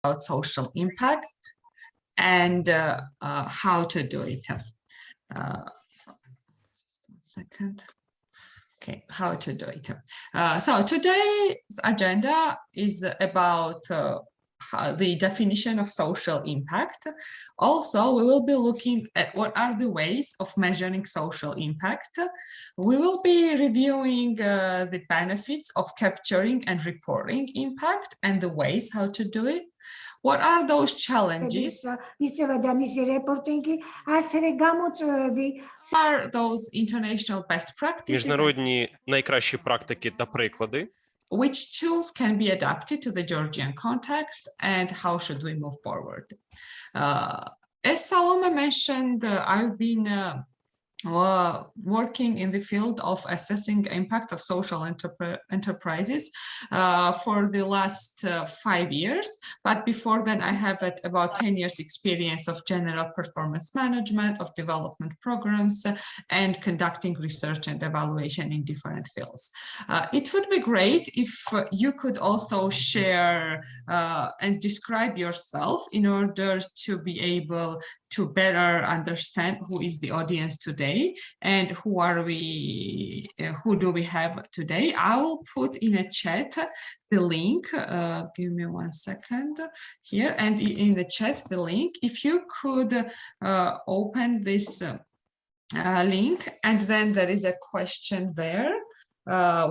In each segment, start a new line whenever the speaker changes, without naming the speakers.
about social impact and how to do it. Second. Okay, how to do it. So today's agenda is about the definition of social impact. Also, we will be looking at what are the ways of measuring social impact. We will be reviewing the benefits of capturing and reporting impact and the ways how to do it. What are those challenges? Are those international best practices?
Міжнародні найкращі практики та приклади.
Which tools can be adapted to the Georgian context and how should we move forward? As Salome mentioned, I've been working in the field of assessing impact of social enterprises for the last 5 years. But before then, I have about 10 years experience of general performance management, of development programs, and conducting research and evaluation in different fields. It would be great if you could also share and describe yourself in order to be able to better understand who is the audience today and who do we have today. I will put in a chat the link, give me 1 second here, and in the chat the link. If you could open this link, and then there is a question there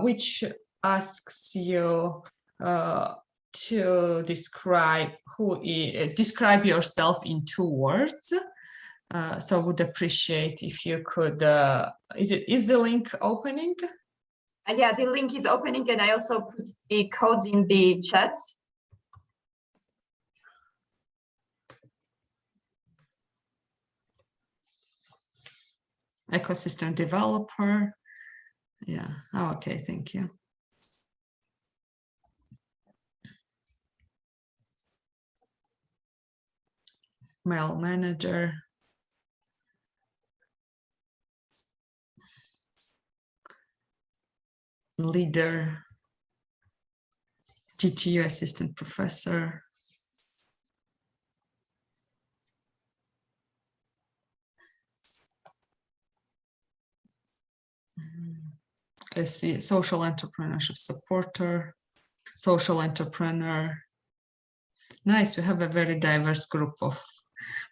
which asks you to describe describe yourself in 2 words. So would appreciate if you could. Is the link opening?
Yeah, the link is opening, and I also put the code in the chat.
Ecosystem developer. Yeah. Oh, okay. Thank you. Mail manager, leader, GTU assistant professor, I see social entrepreneurship supporter, social entrepreneur. Nice, we have a very diverse group of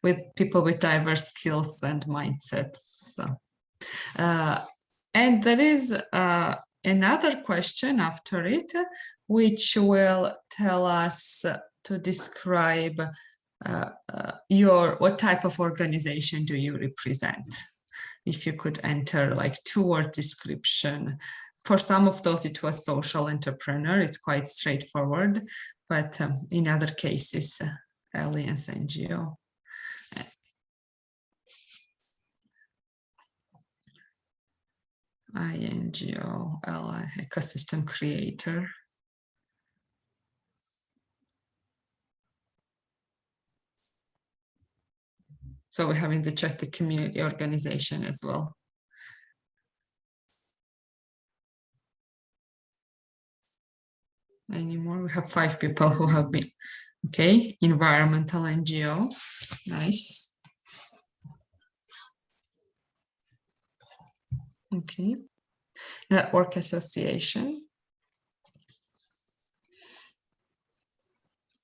with people with diverse skills and mindsets. And there is another question after it, which will tell us to describe what type of organization do you represent? If you could enter like 2-word description. For some of those, it was social entrepreneur. It's quite straightforward, but in other cases, Alliance NGO. INGO, ecosystem creator. So we have in the chat the community organization as well. Any more? We have 5 people who have been. Okay, environmental NGO. Nice. Okay, network association.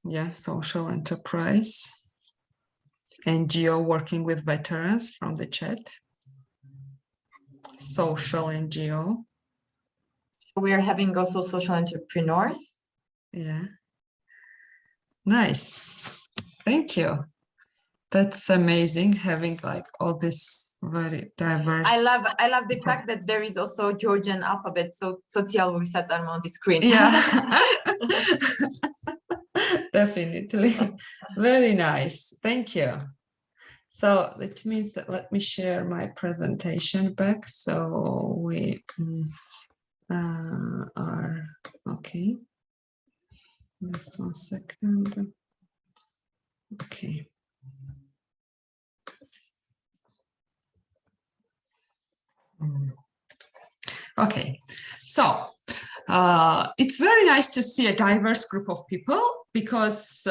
Yeah, social enterprise. NGO working with veterans from the chat. Social NGO.
So we are having also social entrepreneurs.
Yeah. Nice. Thank you. That's amazing having like all this very diverse.
I love the fact that there is also Georgian alphabet, so social research on the screen.
Yeah. Definitely. Very nice. Thank you. So it means that let me share my presentation back. So we are okay. Just 1 second. Okay. Okay, so it's very nice to see a diverse group of people because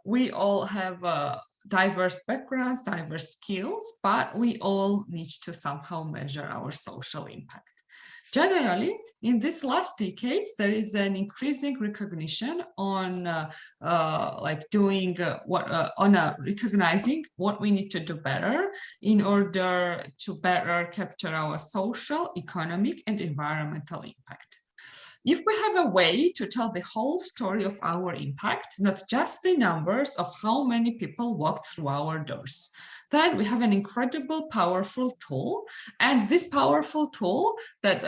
we all have diverse backgrounds, diverse skills, but we all need to somehow measure our social impact. Generally, in this last decades, there is an increasing recognition on recognizing what we need to do better in order to better capture our social, economic, and environmental impact. If we have a way to tell the whole story of our impact, not just the numbers of how many people walked through our doors, then we have an incredible, powerful tool. And this powerful tool that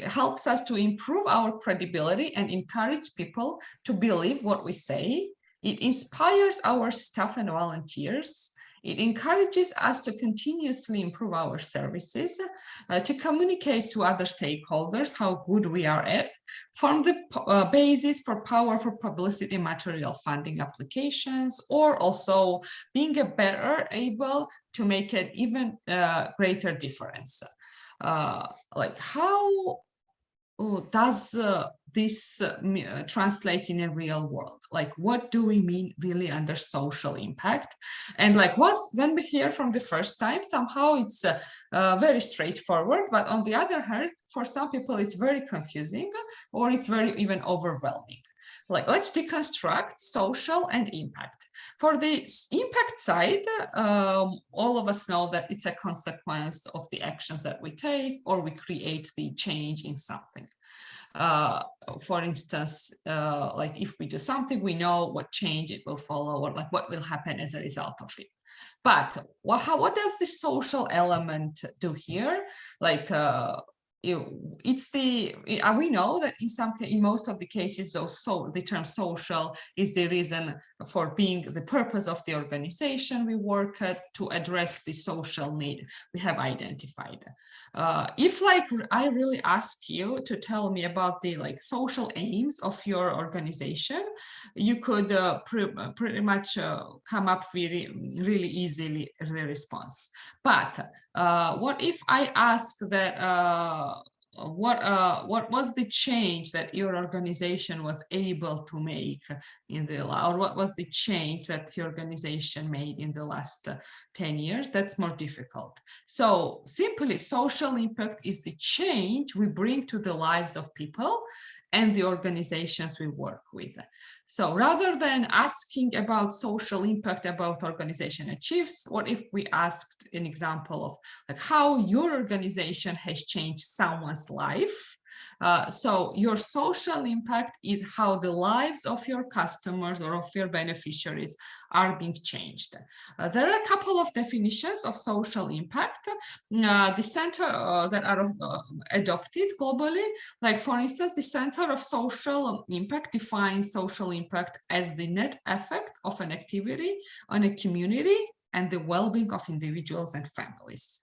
helps us to improve our credibility and encourage people to believe what we say. It inspires our staff and volunteers. It encourages us to continuously improve our services, to communicate to other stakeholders how good we are at, form the basis for powerful publicity material funding applications, or also being better able to make an even greater difference. Like how does this translate in a real world? Like, what do we mean really under social impact? And like when we hear from the first time, somehow it's very straightforward, but on the other hand, for some people it's very confusing, or it's very even overwhelming. Like, let's deconstruct social and impact. For the impact side, all of us know that it's a consequence of the actions that we take, or we create the change in something. For instance, like if we do something, we know what change it will follow, or like what will happen as a result of it. But what does the social element do here? Like, we know that in most of the cases, the term social is the reason for being the purpose of the organization we work at, to address the social need we have identified. If like I really ask you to tell me about the like social aims of your organization, you could pretty much come up really easily the response. But what if I ask that what was the change that your organization was able to make or what was the change that your organization made in the last 10 years? That's more difficult. So simply, social impact is the change we bring to the lives of people and the organizations we work with. So rather than asking about social impact about organization achieves, what if we asked an example of like how your organization has changed someone's life? So your social impact is how the lives of your customers or of your beneficiaries are being changed. There are a couple of definitions of social impact. The center that are adopted globally, like for instance, the Center of Social Impact defines social impact as the net effect of an activity on a community and the well-being of individuals and families.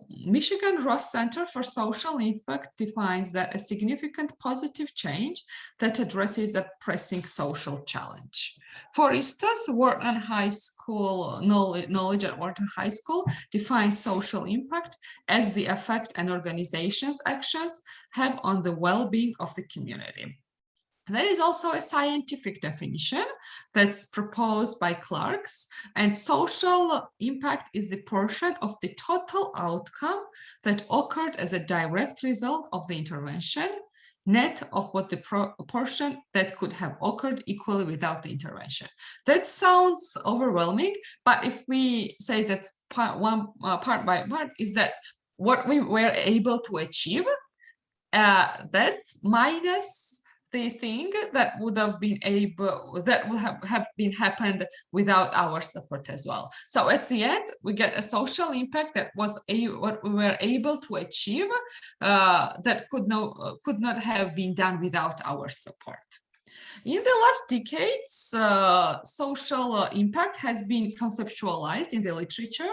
Michigan Ross Center for Social Impact defines that a significant positive change that addresses a pressing social challenge. For instance, Wharton High School, knowledge at Wharton High School defines social impact as the effect an organization's actions have on the well-being of the community. There is also a scientific definition that's proposed by Clark's, and social impact is the portion of the total outcome that occurred as a direct result of the intervention, net of what the portion that could have occurred equally without the intervention. That sounds overwhelming, but if we say that part by part is that what we were able to achieve, that's minus the thing that would have been happened without our support as well. So at the end, we get a social impact that was what we were able to achieve that could not have been done without our support. In the last decades, social impact has been conceptualized in the literature,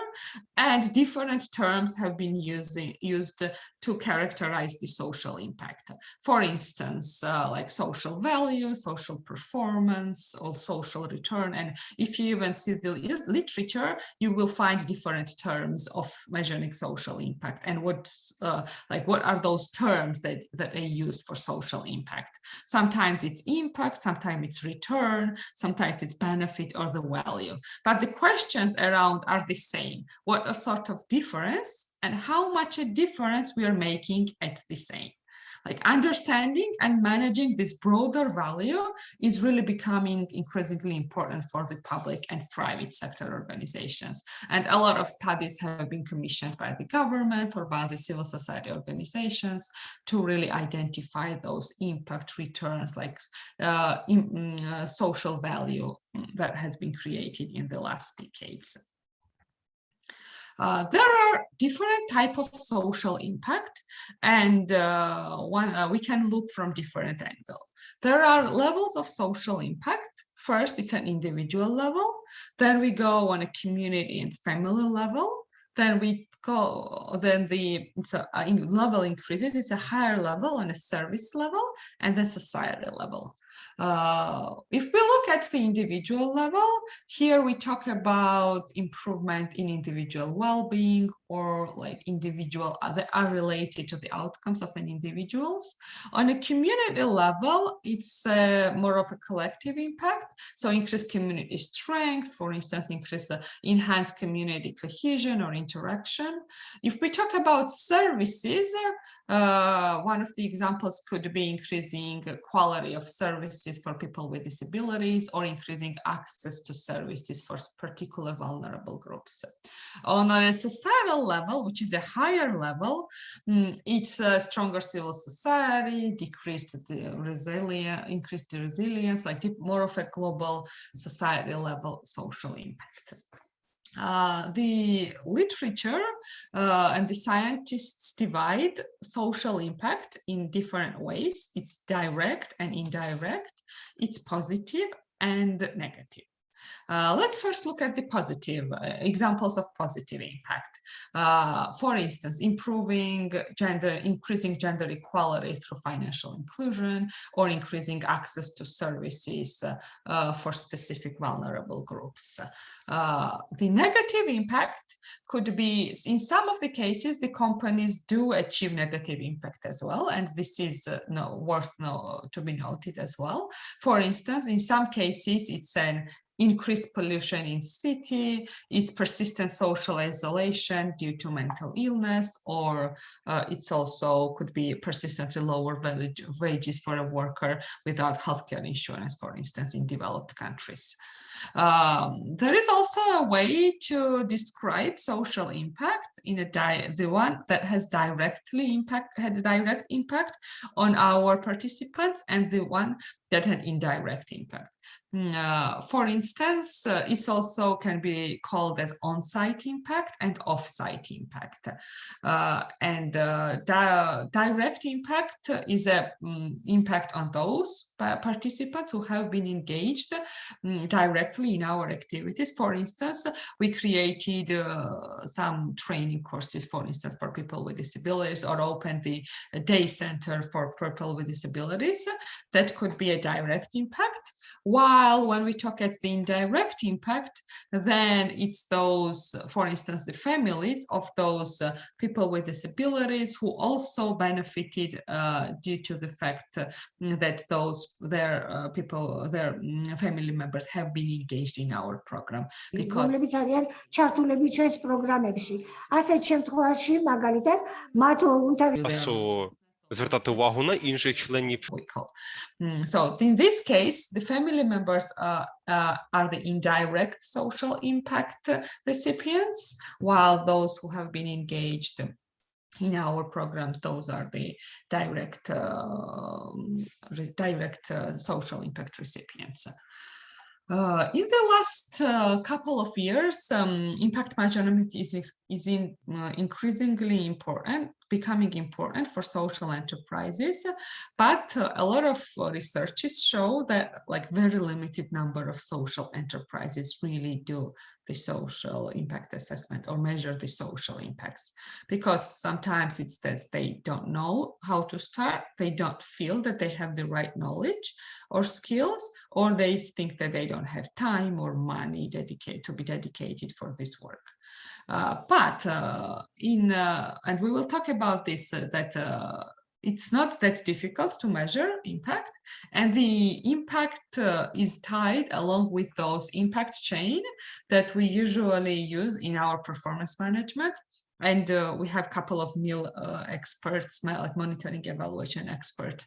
and different terms have been used to characterize the social impact. For instance, like social value, social performance, or social return. And if you even see the literature, you will find different terms of measuring social impact and what are those terms that they use for social impact. Sometimes it's impact, impact, sometimes it's return, sometimes it's benefit or the value. But the questions around are the same. What are sort of difference and how much a difference we are making at the same? Like understanding and managing this broader value is really becoming increasingly important for the public and private sector organizations. And a lot of studies have been commissioned by the government or by the civil society organizations to really identify those impact returns, like social value that has been created in the last decades. There are different types of social impact, and we can look from different angles. There are levels of social impact. First, it's an individual level. Then we go on a community and family level. Then we go, then level increases. It's a higher level on a service level and then society level. If we look at the individual level, here we talk about improvement in individual well-being or like individual that are related to the outcomes of an individuals. On a community level, it's more of a collective impact. So increased community strength, for instance, enhanced community cohesion or interaction. If we talk about services, one of the examples could be increasing quality of services for people with disabilities or increasing access to services for particular vulnerable groups. On a societal level, which is a higher level, it's a stronger civil society, increased the resilience, like more of a global society level social impact. The literature and the scientists divide social impact in different ways. It's direct and indirect, it's positive and negative. Let's first look at the positive examples of positive impact. For instance, increasing gender equality through financial inclusion or increasing access to services for specific vulnerable groups. The negative impact could be, in some of the cases, the companies do achieve negative impact as well, and this is to be noted as well. For instance, in some cases, it's an increased pollution in city, it's persistent social isolation due to mental illness, or it's also could be persistently lower wages for a worker without healthcare insurance, for instance, in developed countries. There is also a way to describe social impact in the one that has had direct impact on our participants and the one that had indirect impact. For instance, it also can be called as on-site impact and off-site impact. Direct impact is an impact on those participants who have been engaged directly in our activities. For instance, we created some training courses, for instance, for people with disabilities, or opened the day center for people with disabilities. That could be a direct impact. While when we talk at the indirect impact, then it's those, for instance, the families of those people with disabilities who also benefited due to the fact that their family members have been engaged in our program. Because
звертати увагу на інших членів.
So in this case, the family members are the indirect social impact recipients, while those who have been engaged in our programs, those are the direct social impact recipients. In the last couple of years, impact measurement is increasingly important, becoming important for social enterprises, but a lot of researches show that like very limited number of social enterprises really do the social impact assessment or measure the social impacts, because sometimes it's that they don't know how to start, they don't feel that they have the right knowledge or skills, or they think that they don't have time or money to be dedicated for this work. And we will talk about this, that it's not that difficult to measure impact, and the impact is tied along with those impact chain that we usually use in our performance management. And we have a couple of MIL experts, like monitoring evaluation experts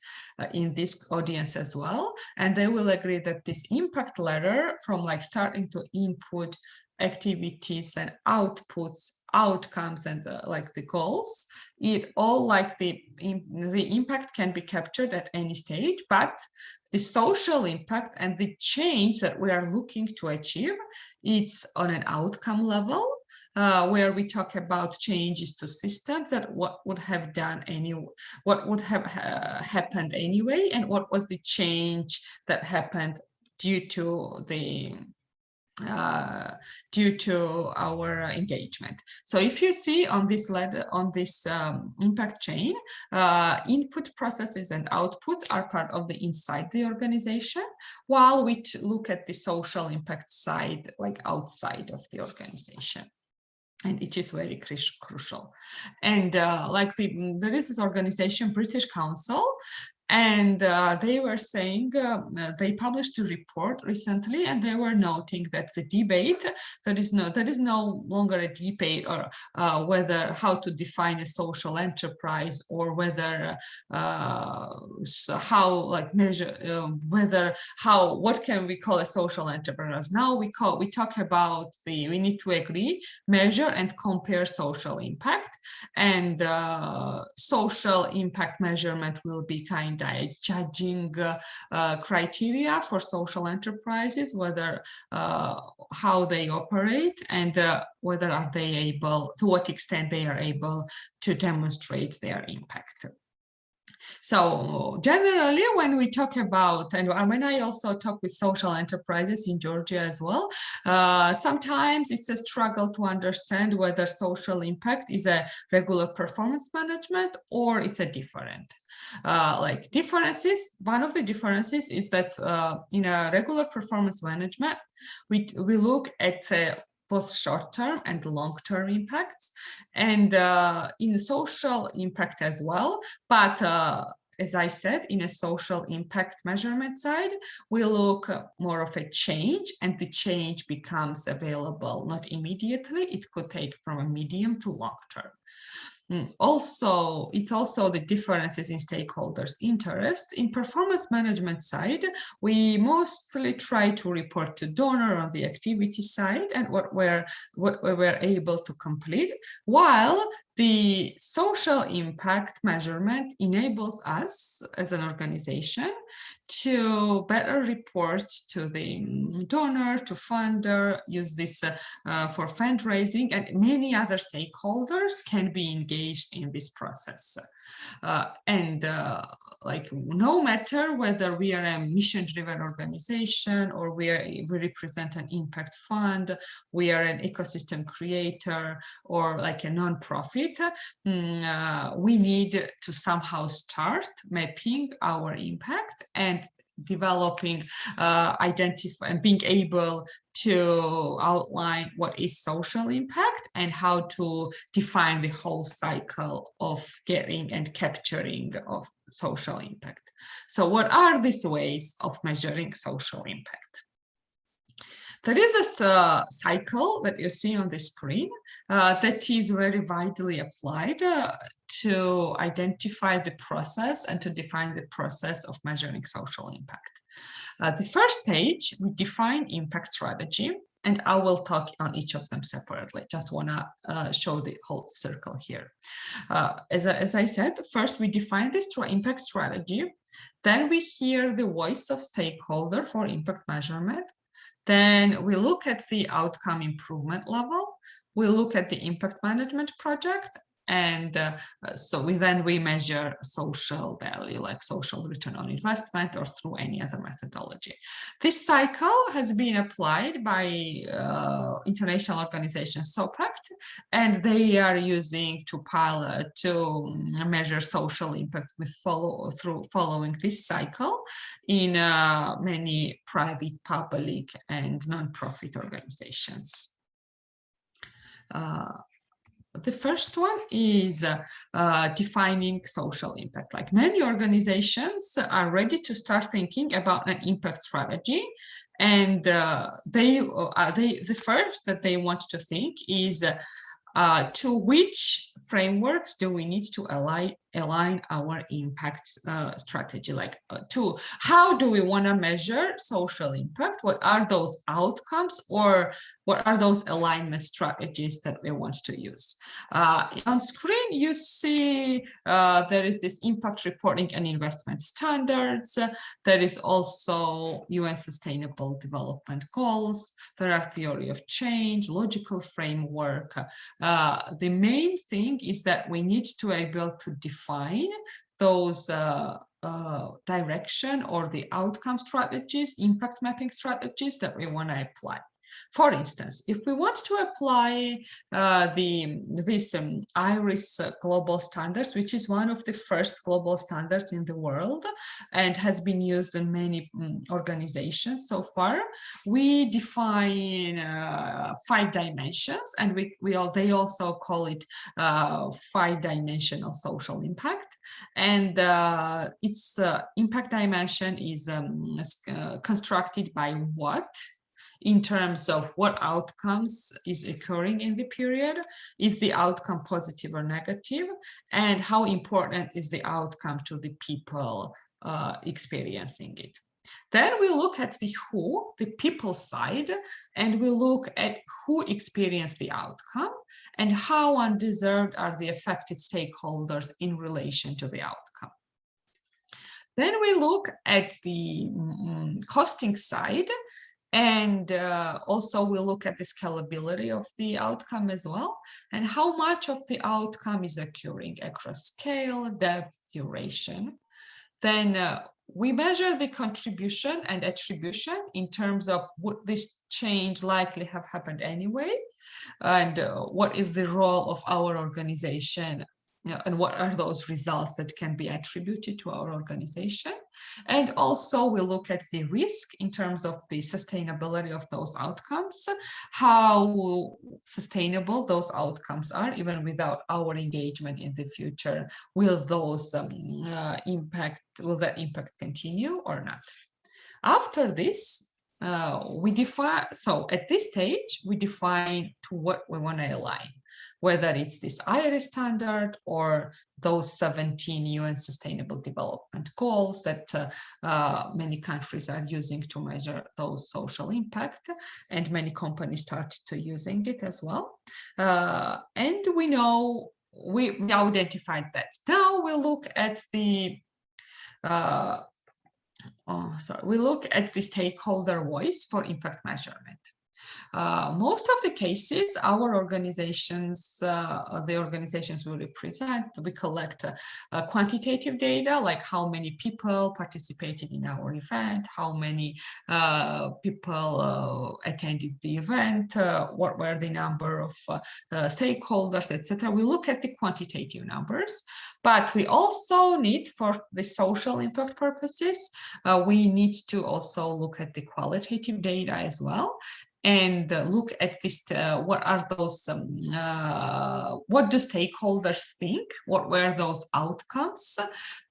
in this audience as well. And they will agree that this impact ladder, from like starting to input activities and outputs, outcomes, and like the goals, it all like the impact can be captured at any stage, but the social impact and the change that we are looking to achieve, it's on an outcome level, where we talk about changes to systems, that what would have happened anyway, and what was the change that happened due to the our engagement. So if you see on this ladder, on this impact chain, input processes and outputs are part of the inside the organization, while we look at the social impact side, like outside of the organization. And it is very crucial. And like there is this organization, British Council, and they were saying, they published a report recently, and they were noting that the debate, there is no longer a debate or how to define a social enterprise, or whether how like measure what can we call a social enterprise. Now we talk about we need to agree, measure, and compare social impact, and social impact measurement will be kind of a judging criteria for social enterprises, whether how they operate, and whether are they able, to what extent they are able to demonstrate their impact. So generally, when we talk about, and when I also talk with social enterprises in Georgia as well, sometimes it's a struggle to understand whether social impact is a regular performance management or it's a different. Like differences, one of the differences is that in a regular performance management, we look at both short-term and long-term impacts, and in social impact as well. But as I said, in a social impact measurement side, we look more of a change, and the change becomes available not immediately. It could take from a medium to long term. Also, it's also the differences in stakeholders' interest. In performance management side, we mostly try to report to donor on the activity side and what we were able to complete, while the social impact measurement enables us as an organization to better report to the donor, to funder, use this for fundraising, and many other stakeholders can be engaged in this process. Like no matter whether we are a mission-driven organization, or we represent an impact fund, we are an ecosystem creator, or like a non-profit, we need to somehow start mapping our impact and developing, identify, and being able to outline what is social impact and how to define the whole cycle of getting and capturing of social impact. So what are these ways of measuring social impact? There is this cycle that you see on the screen that is very widely applied to identify the process and to define the process of measuring social impact. The first stage, we define impact strategy, and I will talk on each of them separately. Just want to show the whole circle here. As I said, first we define this impact strategy, then we hear the voice of stakeholder for impact measurement. Then we look at the outcome improvement level. We look at the impact management project, and so we measure social value, like social return on investment, or through any other methodology. This cycle has been applied by international organization SOPACT, and they are using to measure social impact following this cycle in many private, public, and non-profit organizations. The first one is defining social impact. Like many organizations are ready to start thinking about an impact strategy, and the first that they want to think is to which frameworks do we need to align our impact strategy, like to how do we want to measure social impact, what are those outcomes, or what are those alignment strategies that we want to use. On screen you see there is this impact reporting and investment standards, there is also UN Sustainable Development Goals, there are theory of change, logical framework. The main thing is that we need to be able to define those direction or the outcome strategies, impact mapping strategies that we want to apply. For instance, if we want to apply this IRIS global standards, which is one of the first global standards in the world and has been used in many organizations so far, we define 5 dimensions, and they also call it 5-dimensional social impact. And its impact dimension is constructed by what, in terms of what outcomes is occurring in the period, is the outcome positive or negative, and how important is the outcome to the people experiencing it. Then we look at the who, the people side, and we look at who experienced the outcome and how undeserved are the affected stakeholders in relation to the outcome. Then we look at the costing side, and also we'll look at the scalability of the outcome as well, and how much of the outcome is occurring across scale, depth, duration. Then we measure the contribution and attribution in terms of would this change likely have happened anyway, and what is the role of our organization, and what are those results that can be attributed to our organization. And also we look at the risk in terms of the sustainability of those outcomes, how sustainable those outcomes are even without our engagement in the future. Will that impact continue or not? After this, we define, so at this stage, we define to what we want to align, whether it's this IRIS standard or those 17 UN Sustainable Development Goals that many countries are using to measure those social impact, and many companies started to using it as well. And we know, we identified that. Now we look at the we look at the stakeholder voice for impact measurement. Most of the cases, our organizations, the organizations we represent, we collect quantitative data, like how many people participated in our event, how many people attended the event, what were the number of stakeholders, etc. We look at the quantitative numbers, but we also need, for the social impact purposes, we need to also look at the qualitative data as well, and look at this, what are those, what do stakeholders think? What were those outcomes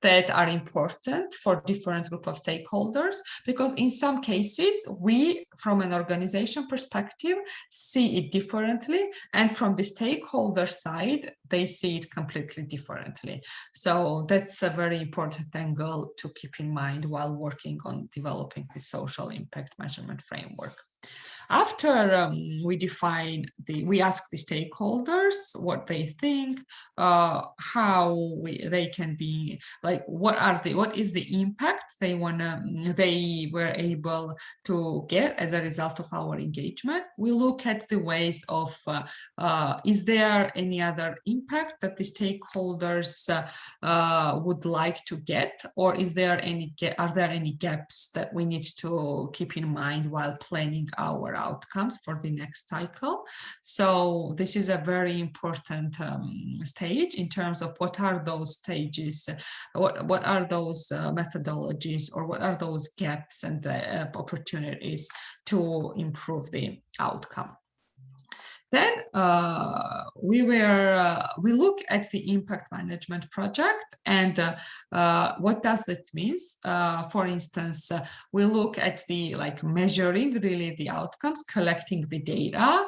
that are important for different group of stakeholders? Because in some cases, we, from an organization perspective, see it differently, and from the stakeholder side, they see it completely differently. So that's a very important angle to keep in mind while working on developing the social impact measurement framework. After we ask the stakeholders what they think, how they can be, like, what is the impact they were able to get as a result of our engagement. We look at the ways of, is there any other impact that the stakeholders would like to get, or are there any gaps that we need to keep in mind while planning our outcomes for the next cycle. So this is a very important stage in terms of what are those stages, what are those methodologies, or what are those gaps and opportunities to improve the outcome. Then we look at the impact management project and what does that mean? For instance, we look at the measuring really the outcomes, collecting the data,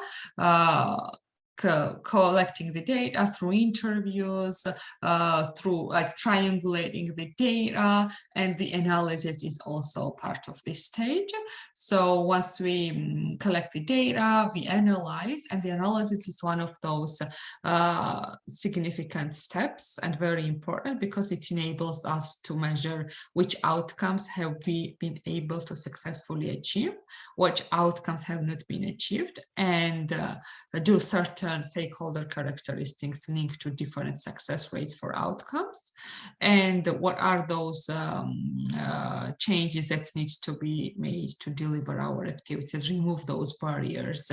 collecting the data through interviews, through triangulating the data, and the analysis is also part of this stage. So once we collect the data, we analyze, and the analysis is one of those significant steps and very important because it enables us to measure which outcomes have we been able to successfully achieve, which outcomes have not been achieved, and do certain stakeholder characteristics linked to different success rates for outcomes, and what are those changes that needs to be made to deliver our activities, remove those barriers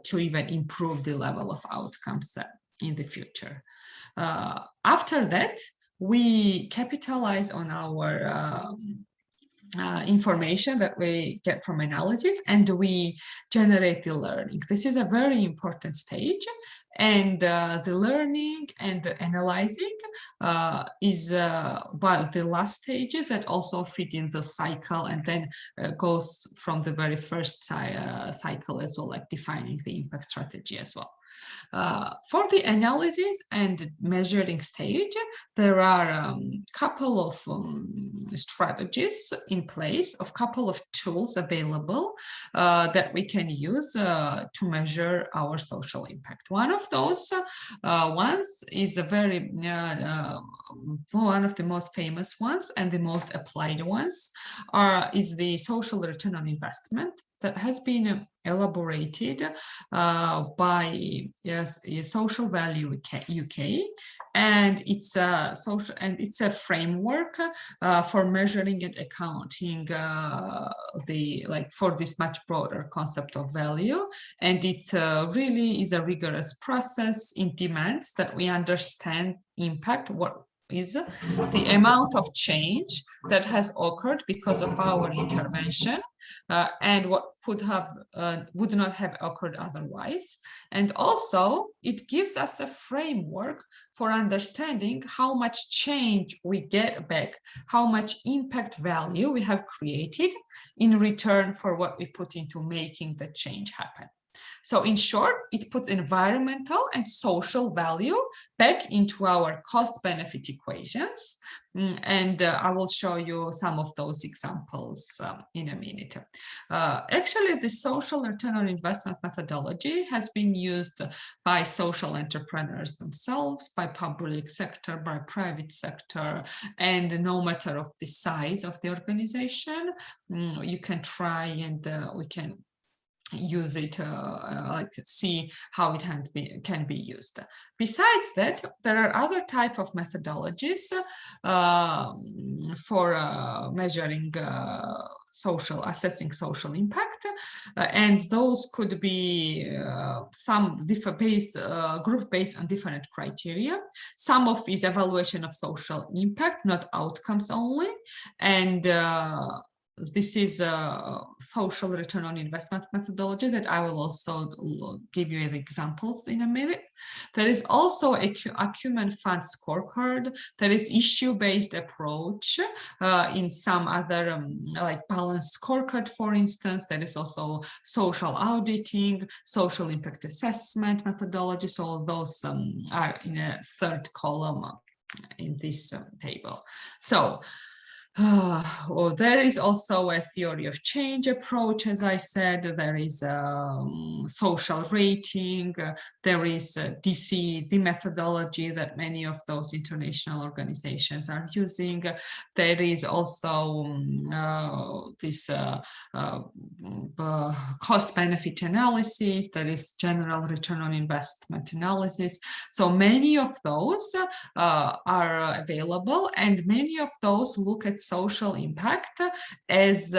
to even improve the level of outcomes in the future. After that, we capitalize on our information that we get from analysis, and we generate the learning. This is a very important stage, and the learning and the analyzing is one of the last stages that also fit in the cycle, and then goes from the very first cycle as well, like defining the impact strategy as well. For the analysis and measuring stage, there are a couple of strategies in place, a couple of tools available that we can use to measure our social impact. One of those ones is one of the most famous ones and the most applied ones is the social return on investment that has been elaborated by Social Value UK, and it's a framework for measuring and accounting for this much broader concept of value, and it really is a rigorous process. It demands that we understand impact, what is the amount of change that has occurred because of our intervention, and what would not have occurred otherwise. And also it gives us a framework for understanding how much change we get back, how much impact value we have created in return for what we put into making the change happen. So in short, it puts environmental and social value back into our cost-benefit equations. And I will show you some of those examples in a minute. Actually, the social return on investment methodology has been used by social entrepreneurs themselves, by public sector, by private sector, and no matter of the size of the organization, you can try and we can use it, see how it can be used. Besides that, there are other type of methodologies for measuring assessing social impact, and those could be some group based on different criteria. Some of is evaluation of social impact, not outcomes only, and this is a social return on investment methodology that I will also give you examples in a minute. There is also a Acumen Fund scorecard. There is issue-based approach in some other like balanced scorecard, for instance. There is also social auditing, social impact assessment methodology. So all those are in a third column in this table. So there is also a theory of change approach, as I said. There is social rating. There is DC, the methodology that many of those international organizations are using. There is also this cost-benefit analysis. There is general return on investment analysis. So many of those are available, and many of those look at social impact as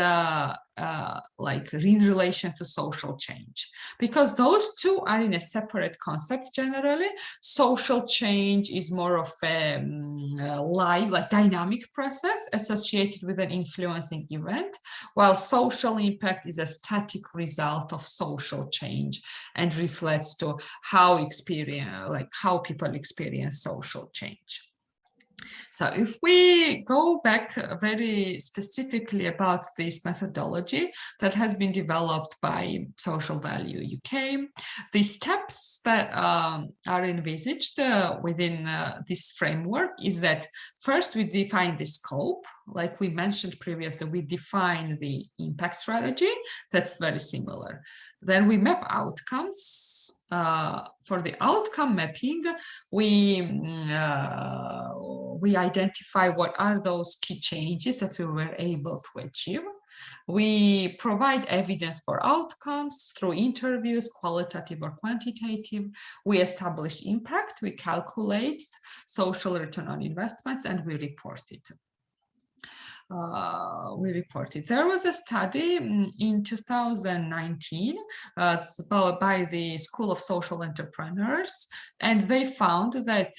like in relation to social change, because those two are in a separate concept. Generally, social change is more of a live, like dynamic process associated with an influencing event, while social impact is a static result of social change and reflects to how how people experience social change. So if we go back very specifically about this methodology that has been developed by Social Value UK, the steps that are envisaged within this framework is that first we define the scope. Like we mentioned previously, we define the impact strategy. That's very similar. Then we map outcomes. For the outcome mapping, we identify what are those key changes that we were able to achieve. We provide evidence for outcomes through interviews, qualitative or quantitative. We establish impact, we calculate social return on investments, and we report it. There was a study in 2019 by the School of Social Entrepreneurs, and they found that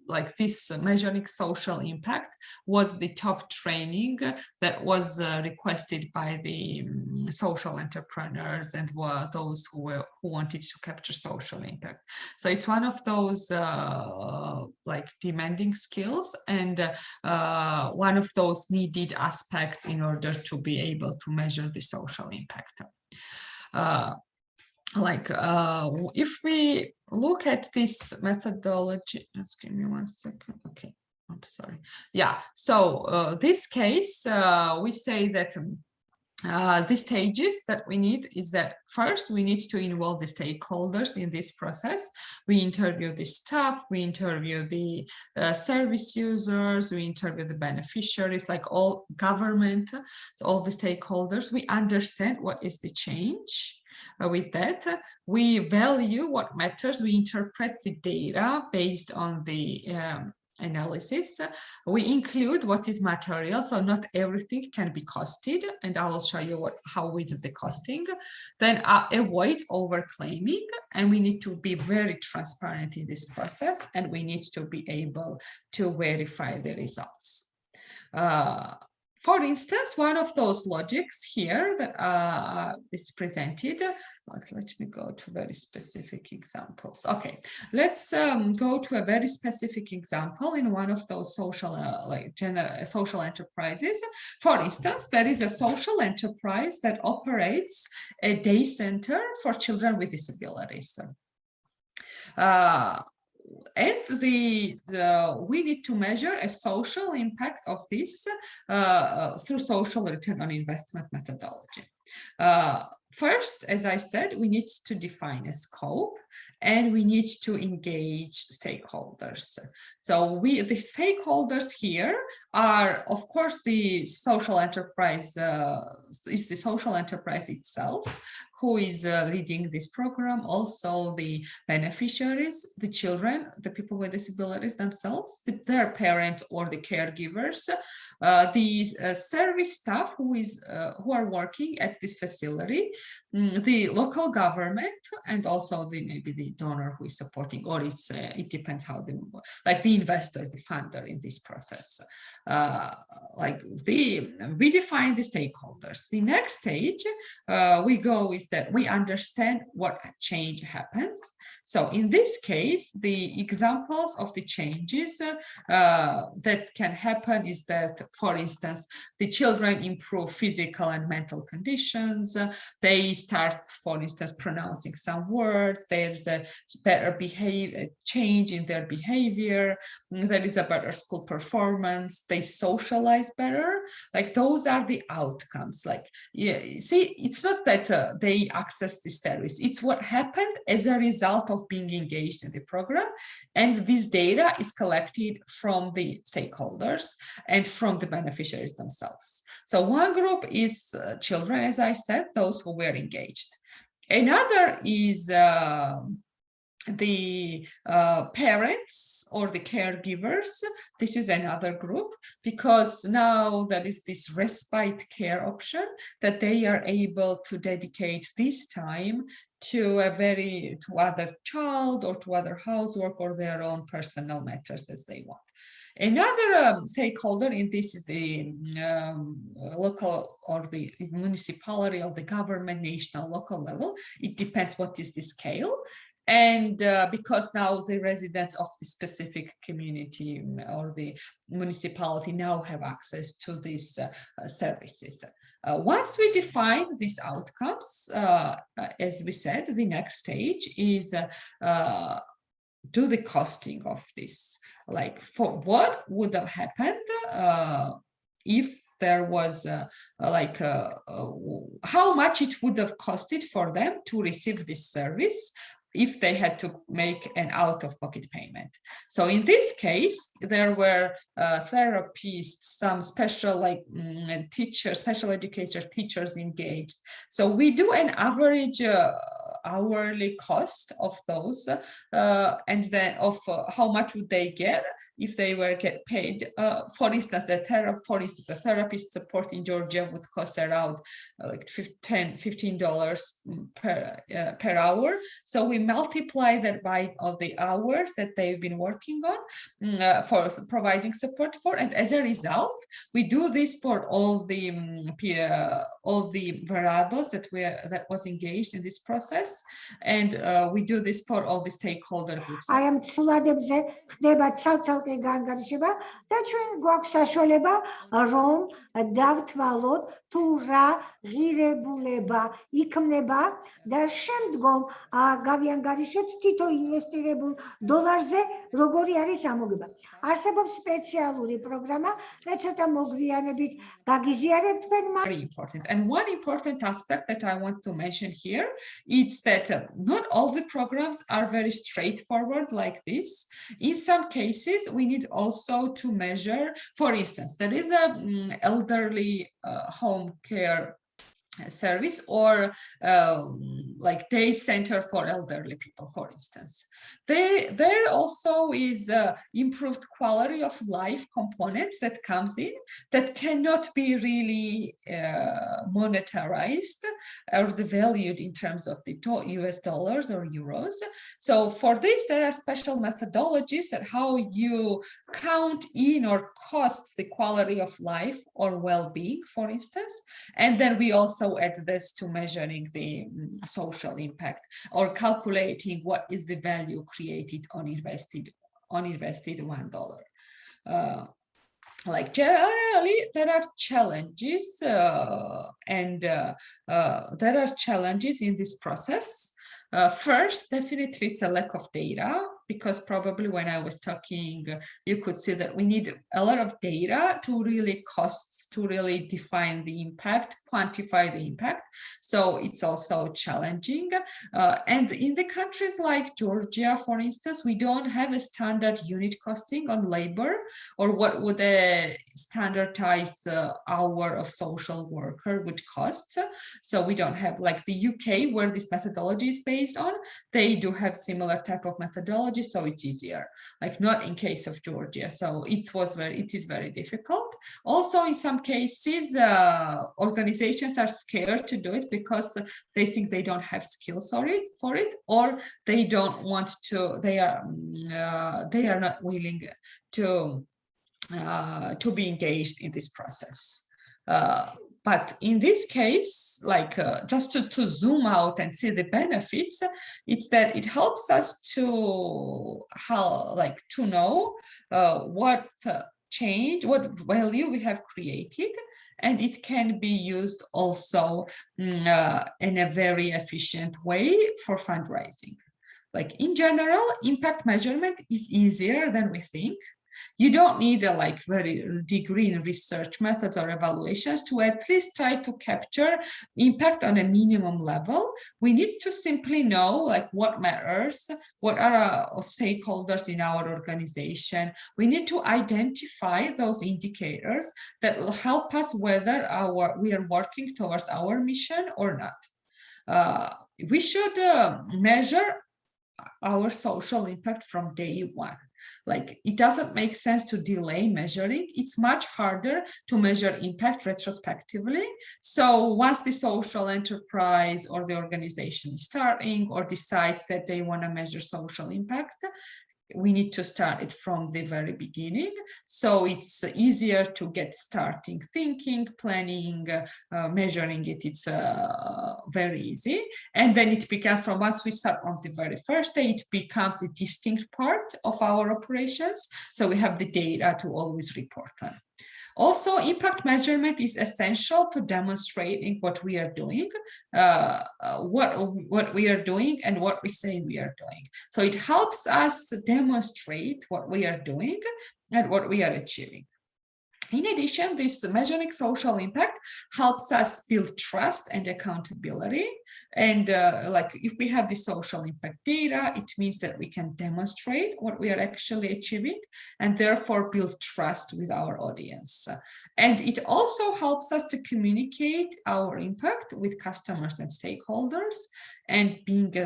like this measuring social impact was the top training that was requested by the social entrepreneurs and were those who wanted to capture social impact. So it's one of those like demanding skills, and one of those needed aspects in order to be able to measure the social impact. If we look at this methodology, just give me 1 second. Okay, I'm sorry. Yeah, so this case, we say that the stages that we need is that first we need to involve the stakeholders in this process. We interview the staff, we interview the service users, we interview the beneficiaries, like all government, so all the stakeholders. We understand what is the change. With that, we value what matters. We interpret the data based on the analysis. We include what is material, so not everything can be costed, and I will show you how we do the costing. Then avoid overclaiming, and we need to be very transparent in this process, and we need to be able to verify the results. For instance, one of those logics here that is presented, let me go to very specific examples. Okay, let's go to a very specific example in one of those social, social enterprises. For instance, there is a social enterprise that operates a day center for children with disabilities. And we need to measure a social impact of this through social return on investment methodology. First, as I said, we need to define a scope, and we need to engage stakeholders. So the stakeholders here are, of course, the social enterprise, is the social enterprise itself, who is leading this program, also the beneficiaries, the children, the people with disabilities themselves, their parents or the caregivers, the service staff who are working at this facility, the local government, and also maybe the donor who is supporting, or it depends how the investor, the funder in this process. We define the stakeholders. The next stage we go is that we understand what change happens. So in this case, the examples of the changes that can happen is that, for instance, the children improve physical and mental conditions. They start, for instance, pronouncing some words. There's a better change in their behavior. There is a better school performance. They socialize better. Like, those are the outcomes. Like, yeah, see, it's not that they access the service. It's what happened as a result of being engaged in the program. And this data is collected from the stakeholders and from the beneficiaries themselves. So one group is children, as I said, those who were engaged. Another is the parents or the caregivers. This is another group, because now there is this respite care option that they are able to dedicate this time to other child or to other housework or their own personal matters as they want. Another stakeholder in this is the local or the municipality or the government, national, local level. It depends what is the scale. And because now the residents of the specific community or the municipality now have access to these services. Once we define these outcomes, as we said, the next stage is do the costing of this. Like, for what would have happened if there was how much it would have costed for them to receive this service if they had to make an out-of-pocket payment. So in this case, there were therapists, some special teachers, special educator teachers engaged. So we do an average hourly cost of those, and then of how much would they get if they were get paid. For instance, the therapist support in Georgia would cost around like $15 per hour. So we multiply that by of the hours that they've been working on for providing support for, and as a result, we do this for all the variables that was engaged in this process, and we do this for all the stakeholder groups.
I am ცვლადებზე ხდება ცალ-ცალკე განგარიშება და ჩვენ გვაქვს საშუალება რომ დავთვალოთ თუ რა ღირებულება იქმნება და შემდგომ გავიანგარიშოთ თითო ინვესტირებულ დოლარზე როგორი არის ამოგება. არსებობს სპეციალური პროგრამა, რაც ცოტა მოგვიანებით გაგიზიარებთ თქვენ.
Very important. And one important aspect that I want to mention here is that not all the programs are very straightforward like this. In some cases, we need also to measure, for instance, there is a elderly home care service or like day center for elderly people, for instance. There also is improved quality of life components that comes in that cannot be really monetarized or valued in terms of the US dollars or euros. So for this, there are special methodologies that how you count in or cost the quality of life or well-being, for instance. And then we also add this to measuring the social impact or calculating what is the value created on invested $1. Like generally, there are challenges and there are challenges in this process. First, definitely it's a lack of data, because probably when I was talking, you could see that we need a lot of data to really define the impact, quantify the impact. So it's also challenging. And in the countries like Georgia, for instance, we don't have a standard unit costing on labor, or what would a standardized hour of social worker would cost. So we don't have, like the UK, where this methodology is based on, they do have similar type of methodology, so it's easier, like not in case of Georgia. So it is very difficult. Also, in some cases, organizations are scared to do it because they think they don't have skills for it, or they don't want to, they are not willing to be engaged in this process. But in this case, like just to zoom out and see the benefits, it's that it helps us to know what change, what value we have created, and it can be used also in a very efficient way for fundraising. Like in general, impact measurement is easier than we think. You don't need a very degree in research methods or evaluations to at least try to capture impact on a minimum level. We need to simply know what matters, what are our stakeholders in our organization. We need to identify those indicators that will help us whether we are working towards our mission or not. We should measure our social impact from day one. Like, it doesn't make sense to delay measuring. It's much harder to measure impact retrospectively. So once the social enterprise or the organization is starting or decides that they want to measure social impact, we need to start it from the very beginning. So it's easier to get starting thinking, planning, measuring it. It's very easy. And then it becomes, from once we start on the very first day, it becomes the distinct part of our operations. So we have the data to always report on. Also, impact measurement is essential to demonstrating what we are doing, what we are doing and what we say we are doing. So it helps us demonstrate what we are doing and what we are achieving. In addition, this measuring social impact helps us build trust and accountability. And like, if we have the social impact data, it means that we can demonstrate what we are actually achieving and therefore build trust with our audience. And it also helps us to communicate our impact with customers and stakeholders and build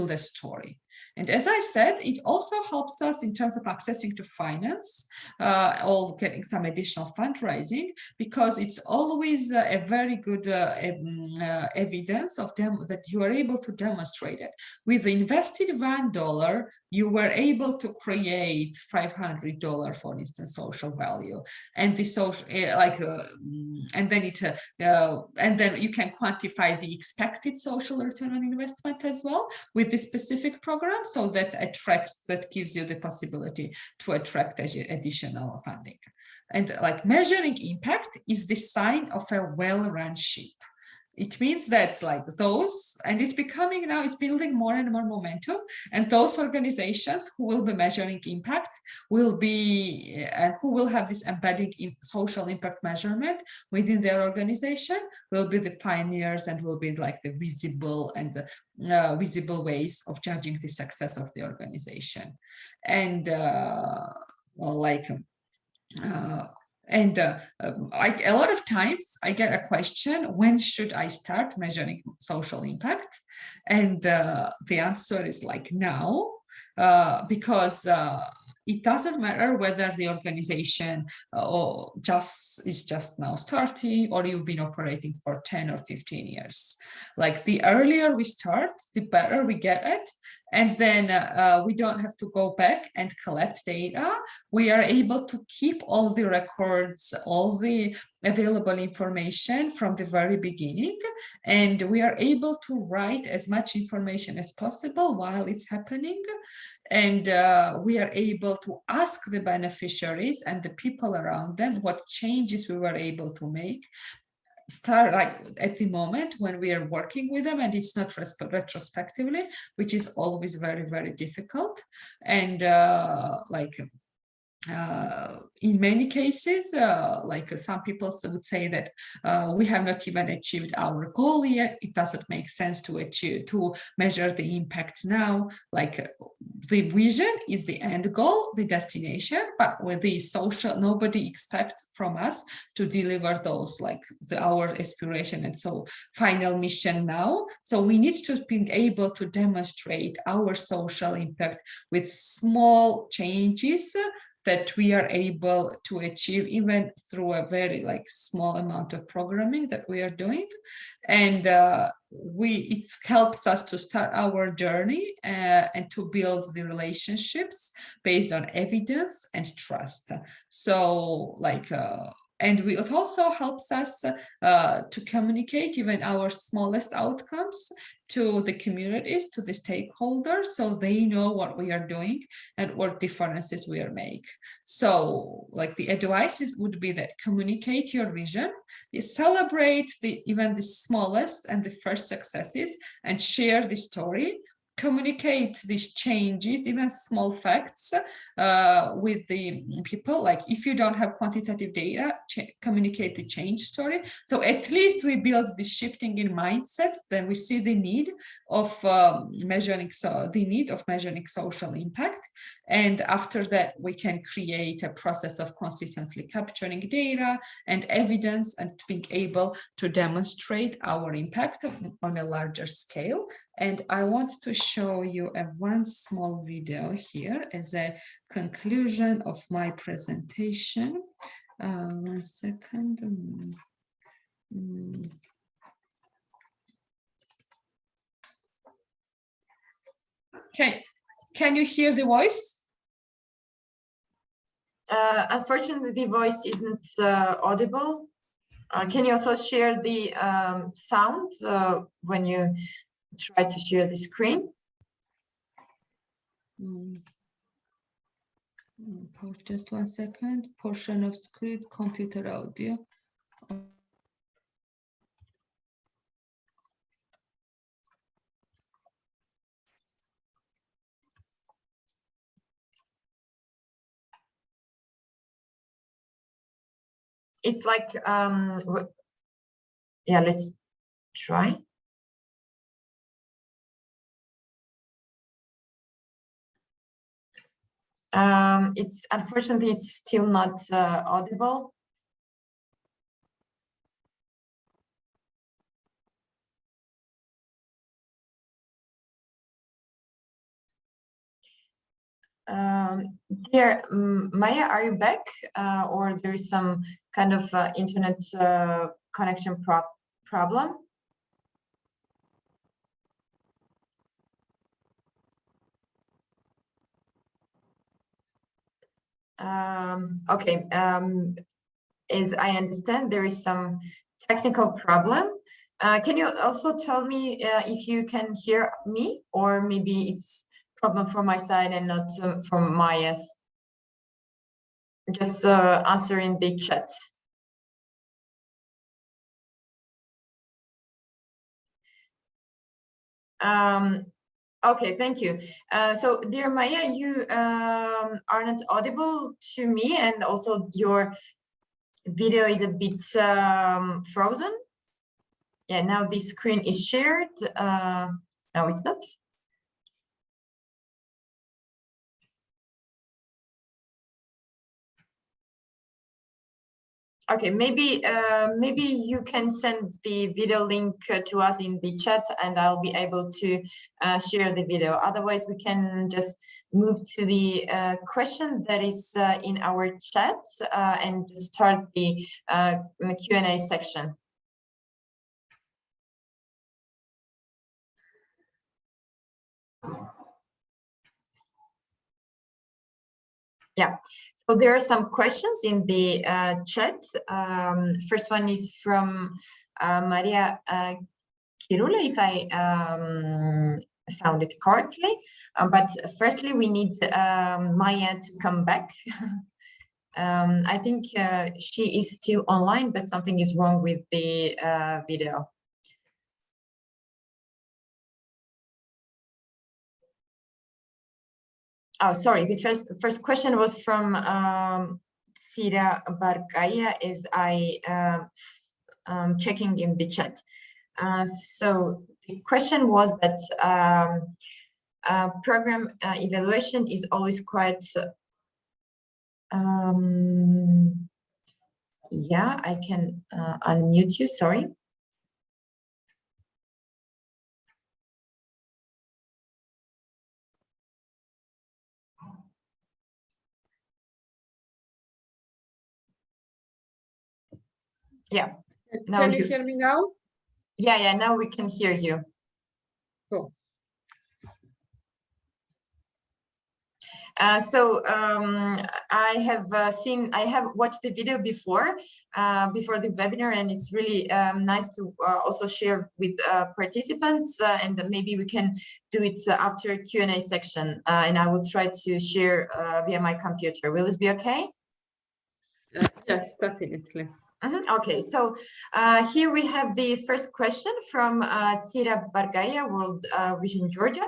a story. And as I said, it also helps us in terms of accessing to finance or getting some additional fundraising, because it's always a very good evidence of them that you are able to demonstrate it. With the invested $1, you were able to create $500, for instance, social value, and the social and then you can quantify the expected social return on investment as well with this specific program. So that gives you the possibility to attract additional funding. And like, measuring impact is the sign of a well-run ship. It means that like those, and it's becoming now, it's building more and more momentum, and those organizations who will be measuring impact will be, who will have this embedding in social impact measurement within their organization, will be the pioneers and will be like the visible and visible ways of judging the success of the organization. And a lot of times I get a question, when should I start measuring social impact? And the answer is like now, because it doesn't matter whether the organization is just now starting or you've been operating for 10 or 15 years. Like, the earlier we start, the better we get it. And then we don't have to go back and collect data. We are able to keep all the records, all the available information from the very beginning. And we are able to write as much information as possible while it's happening. And we are able to ask the beneficiaries and the people around them what changes we were able to make. Start like at the moment when we are working with them, and it's not retrospectively, which is always very, very difficult. And in many cases, like some people would say that we have not even achieved our goal yet. It doesn't make sense to measure the impact now. Like, the vision is the end goal, the destination, but with the social, nobody expects from us to deliver those, like our aspiration and so final mission now. So we need to be able to demonstrate our social impact with small changes that we are able to achieve even through a very small amount of programming that we are doing. And it helps us to start our journey and to build the relationships based on evidence and trust. So and it also helps us to communicate even our smallest outcomes to the communities, to the stakeholders, so they know what we are doing and what differences we are making. So the advice would be that communicate your vision, you celebrate even the smallest and the first successes, and share the story. Communicate these changes, even small facts, with the people, like if you don't have quantitative data, communicate the change story. So at least we build this shifting in mindset, then we see the need of measuring social impact. And after that, we can create a process of consistently capturing data and evidence and being able to demonstrate our impact on a larger scale. And I want to show you one small video here as a conclusion of my presentation. 1 second. Okay, can you hear the voice?
Unfortunately, the voice isn't audible. Can you also share the sound when you try to share the screen?
Just 1 second. Portion of screen, computer audio.
It's like, yeah, let's try. It's unfortunately, it's still not audible. Dear Maya, are you back? Or there is some kind of internet connection problem? Okay, as I understand, there is some technical problem. Can you also tell me if you can hear me, or maybe it's problem from my side and not from Maya's? Just answer in the chat. Okay, thank you. So, dear Maya, you are not audible to me, and also your video is a bit frozen. Yeah, now the screen is shared. No, it's not. Okay, maybe you can send the video link to us in the chat, and I'll be able to share the video. Otherwise, we can just move to the question that is in our chat and start the Q&A section. Yeah. So there are some questions in the chat. First one is from Maria Kirula, if I found it correctly. But firstly, we need Maya to come back. I think she is still online, but something is wrong with the video. Oh, sorry. The first question was from Sira Barkaya, as I checking in the chat. So the question was that program evaluation is always quite. Yeah, I can unmute you. Sorry. Yeah. Now
Can you hear me now?
Yeah, now we can hear you.
Cool.
So I have watched the video before the webinar, and it's really nice to also share with participants, and maybe we can do it after Q&A section, and I will try to share via my computer. Will it be okay?
Yes, definitely.
Okay, so here we have the first question from Tira Bargaya, World Vision Georgia.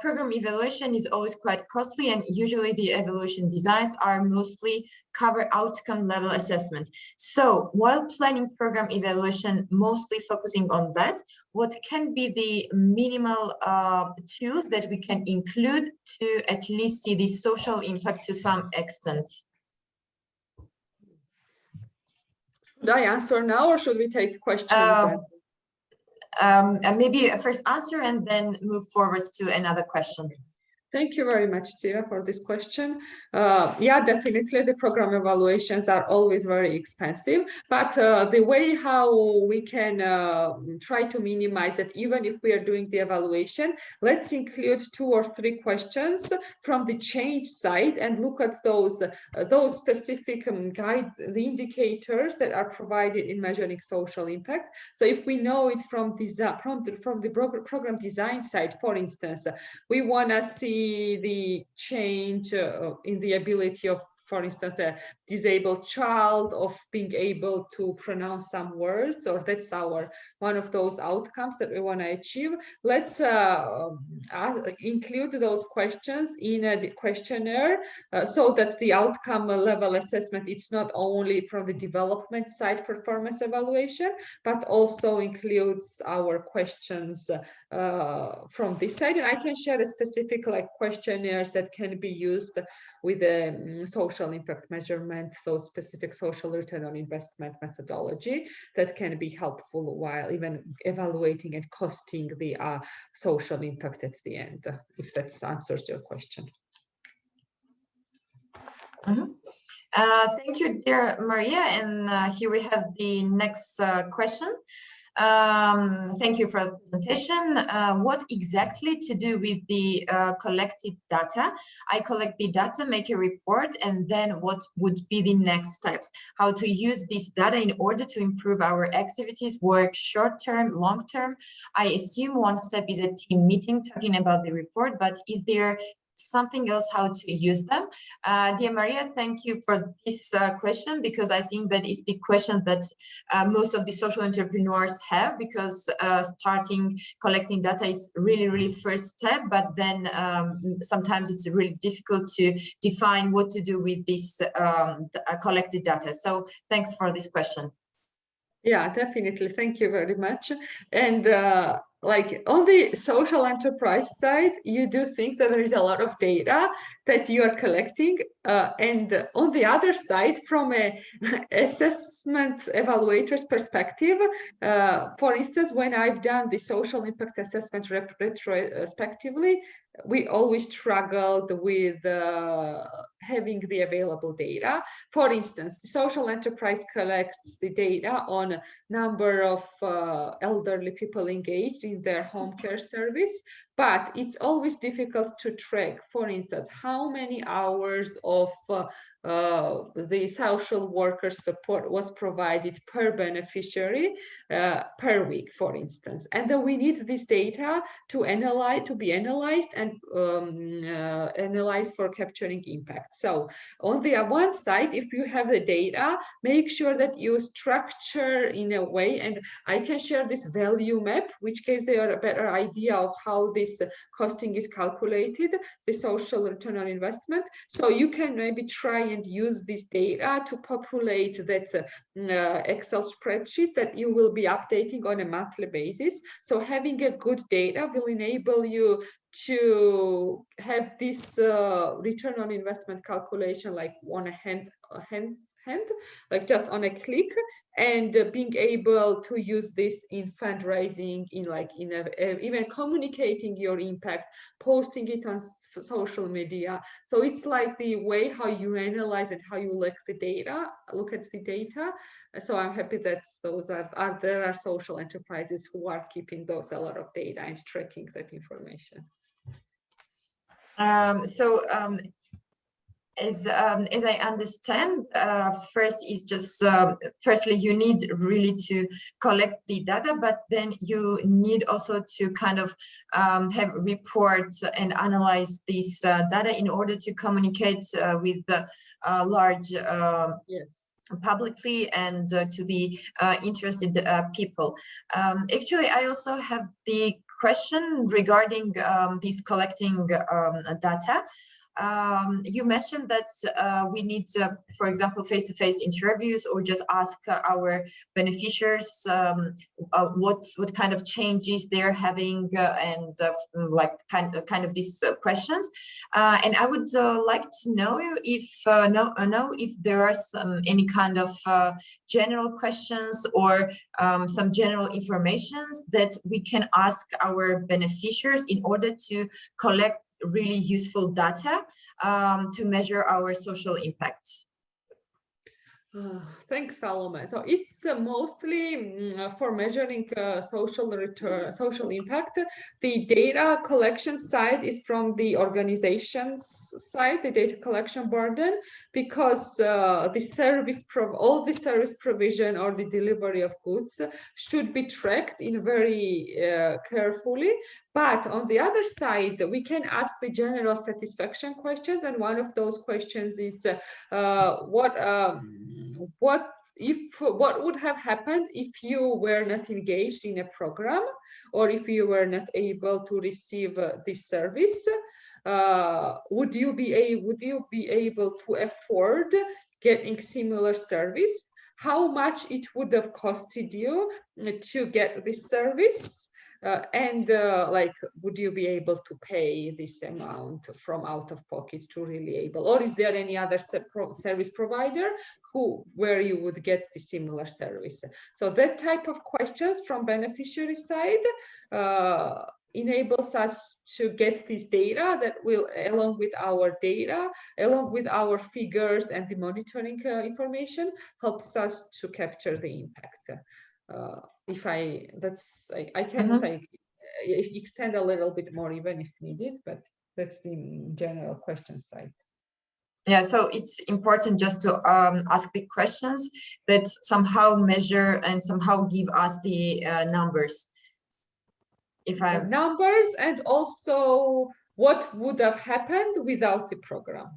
Program evaluation is always quite costly, and usually the evaluation designs are mostly cover outcome level assessment. So while planning program evaluation, mostly focusing on that, what can be the minimal tools that we can include to at least see the social impact to some extent?
Should I answer now, or should we take questions?
Maybe a first answer and then move forwards to another question.
Thank you very much, Tira, for this question. Yeah, definitely the program evaluations are always very expensive, but the way how we can try to minimize that, even if we are doing the evaluation, let's include 2 or 3 questions from the change side and look at those specific the indicators that are provided in measuring social impact. So if we know it from the program design side, for instance, we want to see the change in the ability of, for instance, a disabled child of being able to pronounce some words, or that's one of those outcomes that we want to achieve. Let's include those questions in the questionnaire so that the outcome level assessment, it's not only from the development side performance evaluation, but also includes our questions from this side. And I can share a specific questionnaires that can be used with the social impact measurement, so specific social return on investment methodology that can be helpful while even evaluating and costing the social impact at the end, if that answers your question.
Thank you, dear Maria. And here we have the next question. Thank you for the presentation. What exactly to do with the collected data? I collect the data, make a report, and then what would be the next steps? How to use this data in order to improve our activities, work short-term, long-term? I assume one step is a team meeting talking about the report, but is there something else how to use them? Dear Maria, thank you for this question, because I think that is the question that most of the social entrepreneurs have, because starting collecting data is really first step, but then sometimes it's really difficult to define what to do with this collected data. So thanks for this question.
Yeah, definitely. Thank you very much. And on the social enterprise side, you do think that there is a lot of data that you are collecting. And on the other side, from a assessment evaluator's perspective, for instance, when I've done the social impact assessment retrospectively, we always struggled with having the available data. For instance, the social enterprise collects the data on number of elderly people engaged in their home care service, but it's always difficult to track, for instance, how many hours of the social worker support was provided per beneficiary per week, for instance. And then we need this data to be analyzed and analyzed for capturing impact. So on the one side, if you have the data, make sure that you structure in a way, and I can share this value map, which gives you a better idea of how this costing is calculated, the social return on investment. So you can maybe try and use this data to populate that Excel spreadsheet that you will be updating on a monthly basis. So having a good data will enable you to have this return on investment calculation like on a hand, like just on a click, and being able to use this in fundraising, even communicating your impact, posting it on social media. So it's like the way how you analyze and how you look at the data. So I'm happy that there are social enterprises who are keeping a lot of data and tracking that information.
As I understand, first is just firstly you need really to collect the data, but then you need also to kind of have reports and analyze this data in order to communicate with the large
yes.
publicly and to the interested people. Actually, I also have the question regarding this collecting data. You mentioned that we need, for example, face-to-face interviews, or just ask our beneficiaries what kind of changes they're having, and like kind of these questions. And I would like to know if there are any kind of general questions or some general informations that we can ask our beneficiaries in order to collect really useful data to measure our social impact.
Thanks, Salome. So it's mostly for measuring social impact. The data collection side is from the organization's side, the data collection burden, because all the service provision or the delivery of goods should be tracked in very carefully. But on the other side, we can ask the general satisfaction questions, and one of those questions is what would have happened if you were not engaged in a program, or if you were not able to receive this service? Would you be able to afford getting similar service? How much it would have costed you to get this service? Like, would you be able to pay this amount from out of pocket to really able, or is there any other service provider where you would get the similar service? So that type of questions from beneficiary side enables us to get this data that will, along with our data, along with our figures and the monitoring information, helps us to capture the impact. I can extend a little bit more even if needed, but that's the general question side.
Yeah, so it's important just to ask the questions that somehow measure and somehow give us the numbers.
Numbers, and also what would have happened without the program,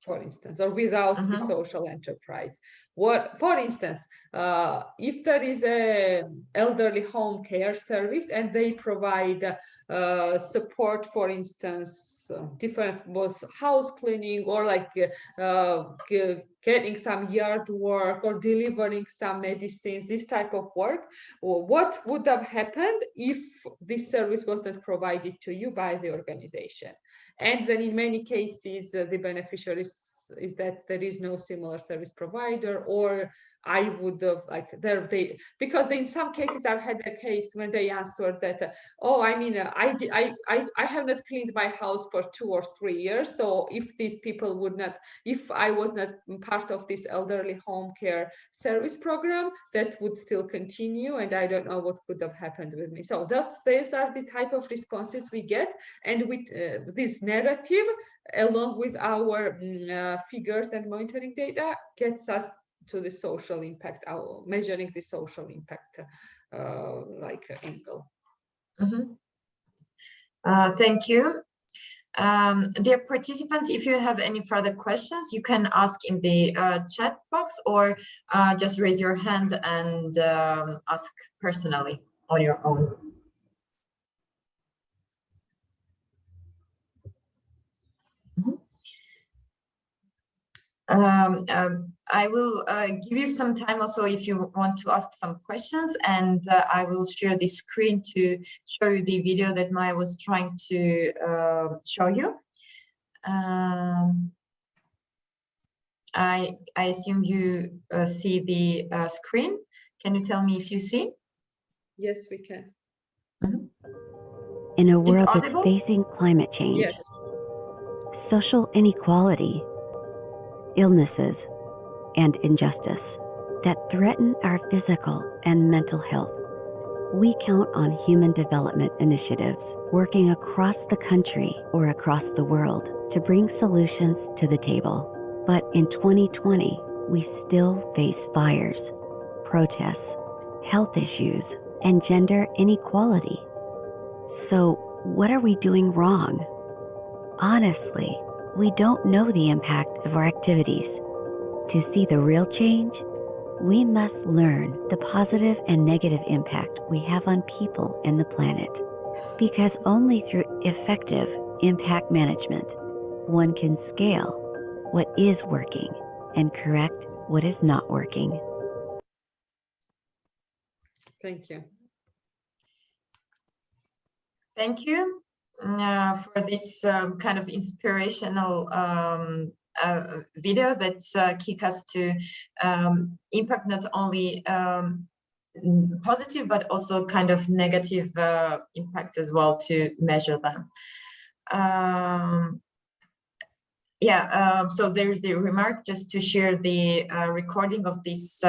for instance, or without the social enterprise. For instance, if there is an elderly home care service and they provide support, for instance, different was house cleaning, or like getting some yard work or delivering some medicines, this type of work, what would have happened if this service was not provided to you by the organization? And then in many cases, the beneficiaries is that there is no similar service provider, or I would have because in some cases I've had a case when they answered that, I have not cleaned my house for 2 or 3 years. So if I was not part of this elderly home care service program, that would still continue, and I don't know what could have happened with me. So these are the type of responses we get, and with this narrative, along with our figures and monitoring data, gets us to the social impact, measuring the social impact angle.
Thank you. Dear participants, if you have any further questions, you can ask in the chat box, or just raise your hand and ask personally on your own. I will give you some time also if you want to ask some questions, and I will share the screen to show you the video that Maia was trying to show you. I assume you see the screen. Can you tell me if you see?
Yes, we can.
In a world that's facing climate change,
yes,
social inequality, illnesses, and injustice that threaten our physical and mental health, we count on human development initiatives working across the country or across the world to bring solutions to the table. But in 2020, we still face fires, protests, health issues, and gender inequality. So what are we doing wrong? Honestly, we don't know the impact of our activities. To see the real change, We must learn the positive and negative impact we have on people and the planet, because only through effective impact management one can scale what is working and correct what is not working.
Thank you.
Thank you for this kind of inspirational video that's kick us to impact not only positive but also kind of negative impacts as well, to measure them. So there's the remark just to share the recording of this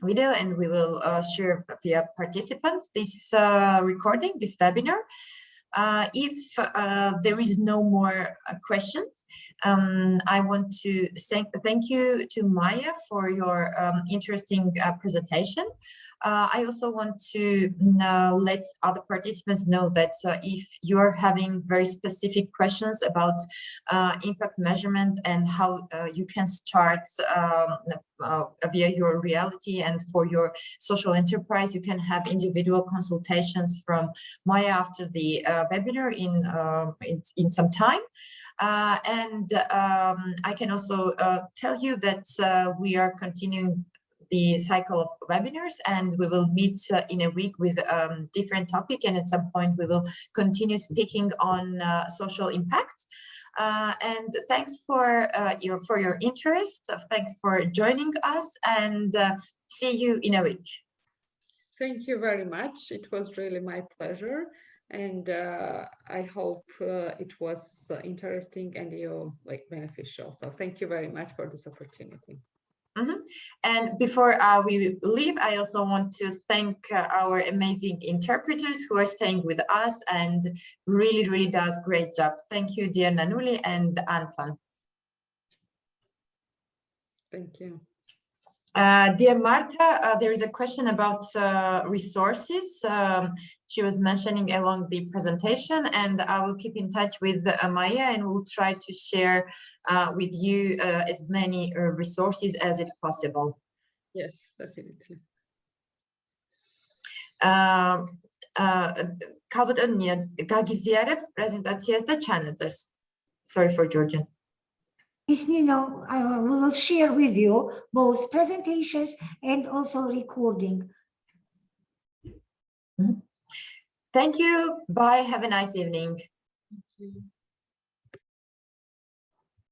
video, and we will share via participants this recording, this webinar. If there is no more questions, I want to thank you to Maia for your interesting presentation. I also want to let other participants know that if you're having very specific questions about impact measurement and how you can start via your reality and for your social enterprise, you can have individual consultations from Maia after the webinar in some time. I can also tell you that we are continuing the cycle of webinars, and we will meet in a week with different topic, and at some point we will continue speaking on social impact. And thanks for your interest. Thanks for joining us, and see you in a week.
Thank you very much. It was really my pleasure, and I hope it was interesting and beneficial. So thank you very much for this opportunity.
And before we leave, I also want to thank our amazing interpreters who are staying with us and really does great job. Thank you, dear Nanuli and Anton.
Thank you.
Dear Marta, there is a question about resources. She was mentioning along the presentation, and I will keep in touch with Maia, and we'll try to share with you as many resources as it possible.
Yes, definitely.
Sorry for Georgian.
We will share with you both presentations and also recording.
Thank you. Bye. Have a nice evening.
Thank you.